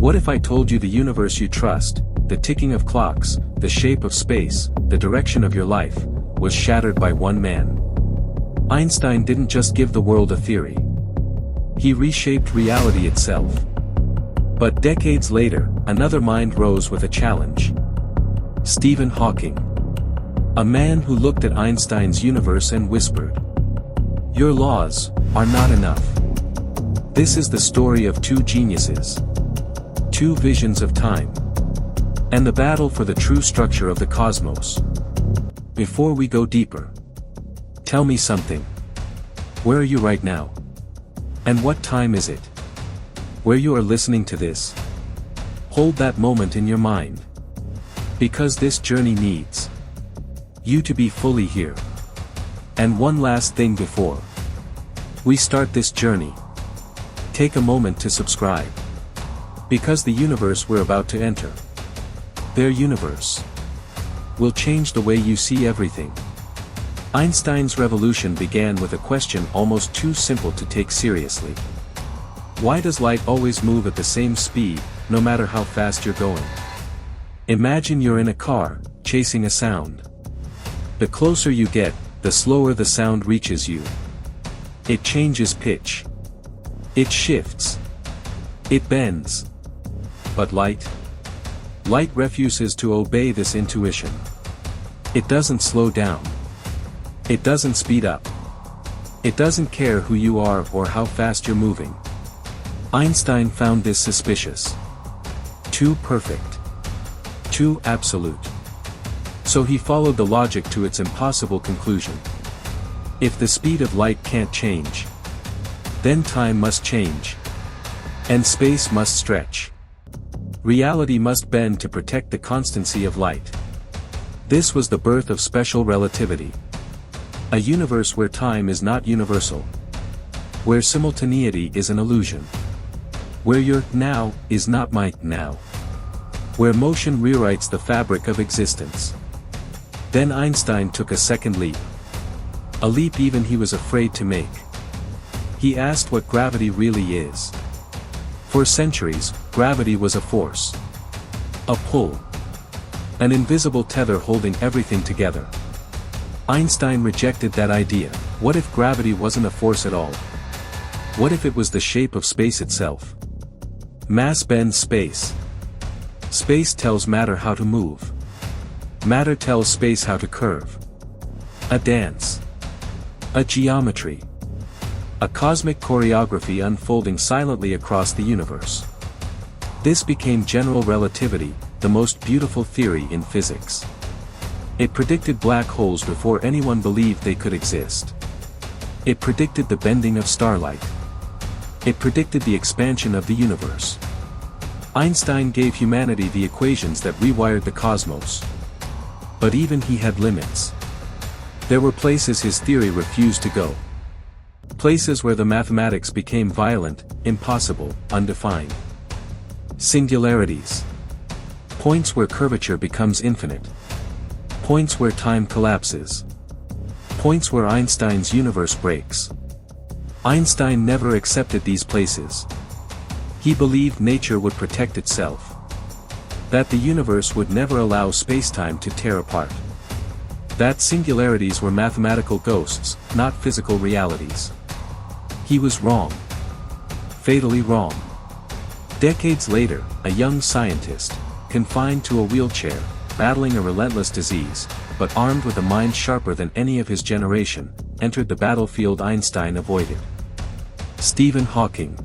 What if I told you the universe you trust, the ticking of clocks, the shape of space, the direction of your life, was shattered by one man? Einstein didn't just give the world a theory. He reshaped reality itself. But decades later, another mind rose with a challenge. Stephen Hawking. A man who looked at Einstein's universe and whispered, "Your laws are not enough." This is the story of two geniuses, two visions of time, and the battle for the true structure of the cosmos. Before we go deeper, tell me something. Where are you right now? And what time is it? Where you are listening to this? Hold that moment in your mind. Because this journey needs you to be fully here. And one last thing before we start this journey. Take a moment to subscribe. Because the universe we're about to enter, their universe, will change the way you see everything. Einstein's revolution began with a question almost too simple to take seriously. Why does light always move at the same speed, no matter how fast you're going? Imagine you're in a car, chasing a sound. The closer you get, the slower the sound reaches you. It changes pitch. It shifts. It bends. But light? Light refuses to obey this intuition. It doesn't slow down. It doesn't speed up. It doesn't care who you are or how fast you're moving. Einstein found this suspicious. Too perfect. Too absolute. So he followed the logic to its impossible conclusion. If the speed of light can't change, then time must change. And space must stretch. Reality must bend to protect the constancy of light. This was the birth of special relativity. A universe where time is not universal. Where simultaneity is an illusion. Where your now is not my now. Where motion rewrites the fabric of existence. Then Einstein took a second leap. A leap even he was afraid to make. He asked what gravity really is. For centuries, gravity was a force. A pull. An invisible tether holding everything together. Einstein rejected that idea. What if gravity wasn't a force at all? What if it was the shape of space itself? Mass bends space. Space tells matter how to move. Matter tells space how to curve. A dance. A geometry. A cosmic choreography unfolding silently across the universe. This became general relativity, the most beautiful theory in physics. It predicted black holes before anyone believed they could exist. It predicted the bending of starlight. It predicted the expansion of the universe. Einstein gave humanity the equations that rewired the cosmos. But even he had limits. There were places his theory refused to go. Places where the mathematics became violent, impossible, undefined. Singularities. Points where curvature becomes infinite. Points where time collapses. Points where Einstein's universe breaks. Einstein never accepted these places. He believed nature would protect itself. That the universe would never allow spacetime to tear apart. That singularities were mathematical ghosts, not physical realities. He was wrong. Fatally wrong. Decades later, a young scientist, confined to a wheelchair, battling a relentless disease, but armed with a mind sharper than any of his generation, entered the battlefield Einstein avoided. Stephen Hawking.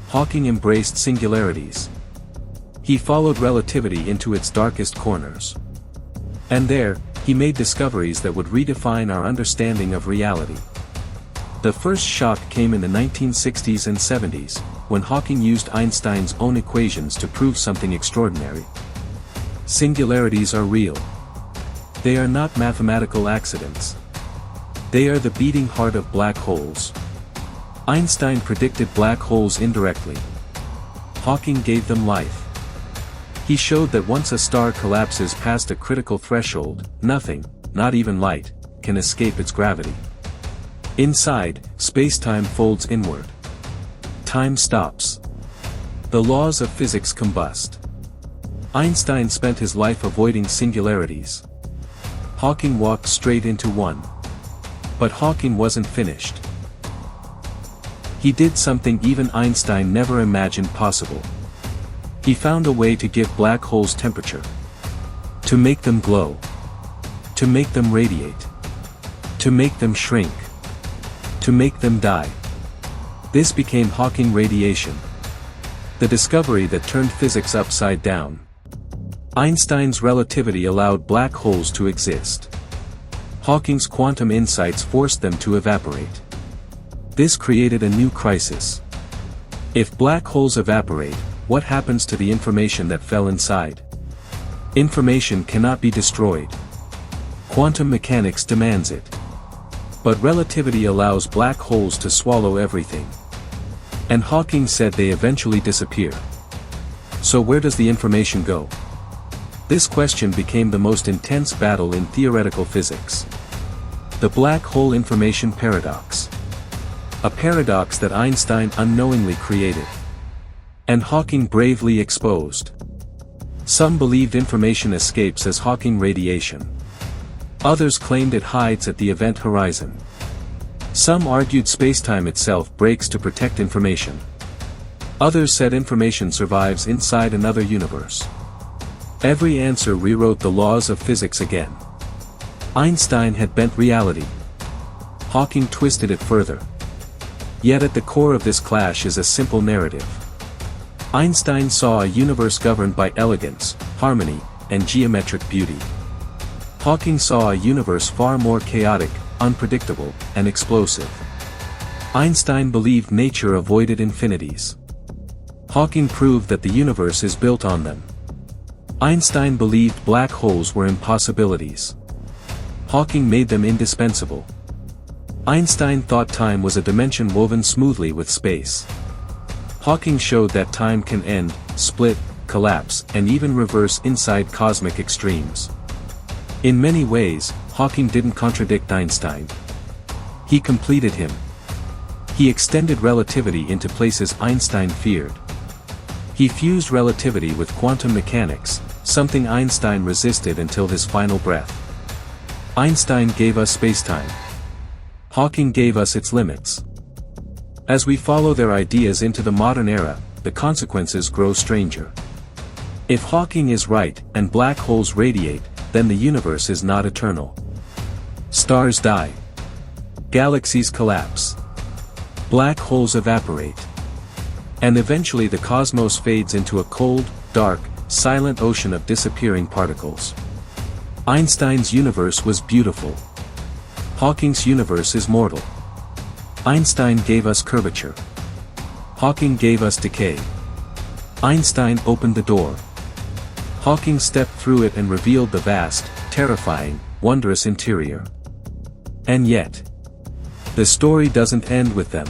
Hawking embraced singularities. He followed relativity into its darkest corners. And there, he made discoveries that would redefine our understanding of reality. The first shock came in the 1960s and 70s, when Hawking used Einstein's own equations to prove something extraordinary. Singularities are real. They are not mathematical accidents. They are the beating heart of black holes. Einstein predicted black holes indirectly. Hawking gave them life. He showed that once a star collapses past a critical threshold, nothing, not even light, can escape its gravity. Inside, spacetime folds inward. Time stops. The laws of physics combust. Einstein spent his life avoiding singularities. Hawking walked straight into one. But Hawking wasn't finished. He did something even Einstein never imagined possible. He found a way to give black holes temperature. To make them glow. To make them radiate. To make them shrink. To make them die. This became Hawking radiation. The discovery that turned physics upside down. Einstein's relativity allowed black holes to exist. Hawking's quantum insights forced them to evaporate. This created a new crisis. If black holes evaporate, what happens to the information that fell inside? Information cannot be destroyed. Quantum mechanics demands it. But relativity allows black holes to swallow everything. And Hawking said they eventually disappear. So where does the information go? This question became the most intense battle in theoretical physics. The black hole information paradox. A paradox that Einstein unknowingly created. And Hawking bravely exposed. Some believed information escapes as Hawking radiation. Others claimed it hides at the event horizon. Some argued spacetime itself breaks to protect information. Others said information survives inside another universe. Every answer rewrote the laws of physics again. Einstein had bent reality. Hawking twisted it further. Yet at the core of this clash is a simple narrative. Einstein saw a universe governed by elegance, harmony, and geometric beauty. Hawking saw a universe far more chaotic, unpredictable, and explosive. Einstein believed nature avoided infinities. Hawking proved that the universe is built on them. Einstein believed black holes were impossibilities. Hawking made them indispensable. Einstein thought time was a dimension woven smoothly with space. Hawking showed that time can end, split, collapse, and even reverse inside cosmic extremes. In many ways, Hawking didn't contradict Einstein. He completed him. He extended relativity into places Einstein feared. He fused relativity with quantum mechanics, something Einstein resisted until his final breath. Einstein gave us spacetime. Hawking gave us its limits. As we follow their ideas into the modern era, the consequences grow stranger. If Hawking is right, and black holes radiate, then the universe is not eternal. Stars die. Galaxies collapse. Black holes evaporate. And eventually the cosmos fades into a cold, dark, silent ocean of disappearing particles. Einstein's universe was beautiful. Hawking's universe is mortal. Einstein gave us curvature. Hawking gave us decay. Einstein opened the door. Hawking stepped through it and revealed the vast, terrifying, wondrous interior. And yet, the story doesn't end with them.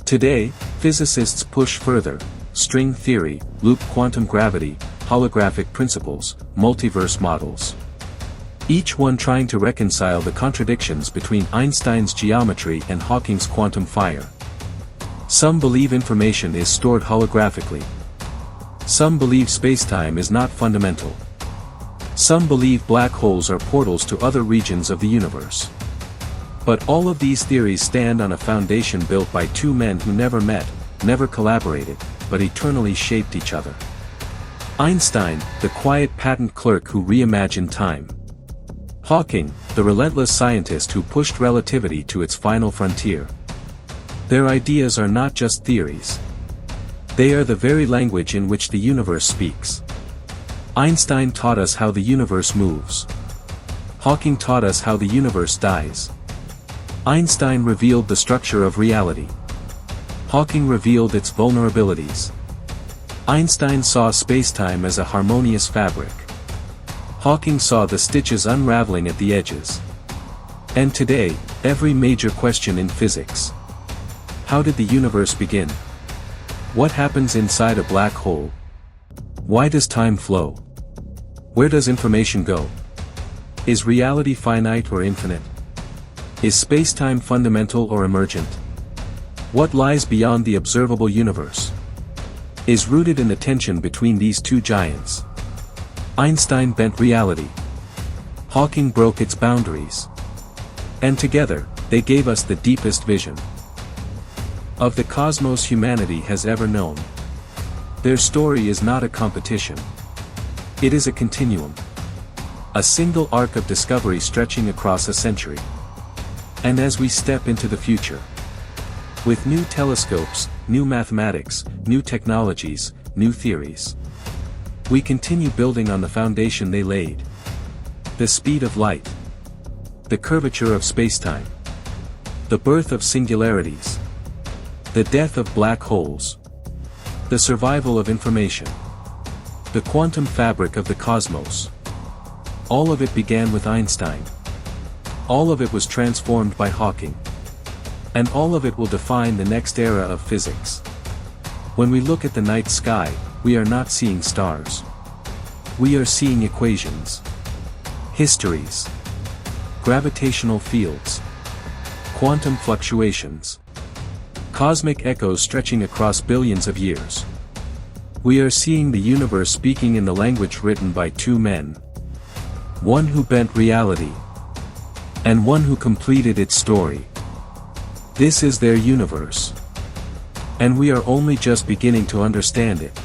Today, physicists push further: string theory, loop quantum gravity, holographic principles, multiverse models. Each one trying to reconcile the contradictions between Einstein's geometry and Hawking's quantum fire. Some believe information is stored holographically. Some believe spacetime is not fundamental. Some believe black holes are portals to other regions of the universe. But all of these theories stand on a foundation built by two men who never met, never collaborated, but eternally shaped each other. Einstein, the quiet patent clerk who reimagined time. Hawking, the relentless scientist who pushed relativity to its final frontier. Their ideas are not just theories. They are the very language in which the universe speaks. Einstein taught us how the universe moves. Hawking taught us how the universe dies. Einstein revealed the structure of reality. Hawking revealed its vulnerabilities. Einstein saw spacetime as a harmonious fabric. Hawking saw the stitches unraveling at the edges. And today, every major question in physics. How did the universe begin? What happens inside a black hole? Why does time flow? Where does information go? Is reality finite or infinite? Is spacetime fundamental or emergent? What lies beyond the observable universe? is rooted in the tension between these two giants. Einstein bent reality. Hawking broke its boundaries. And together, they gave us the deepest vision of the cosmos humanity has ever known. Their story is not a competition. It is a continuum. A single arc of discovery stretching across a century. And as we step into the future, with new telescopes, new mathematics, new technologies, new theories, we continue building on the foundation they laid. The speed of light. The curvature of spacetime. The birth of singularities. The death of black holes. The survival of information. The quantum fabric of the cosmos. All of it began with Einstein. All of it was transformed by Hawking. And all of it will define the next era of physics. When we look at the night sky, we are not seeing stars. We are seeing equations. Histories. Gravitational fields. Quantum fluctuations. Cosmic echoes stretching across billions of years. We are seeing the universe speaking in the language written by two men. One who bent reality. And one who completed its story. This is their universe. And we are only just beginning to understand it.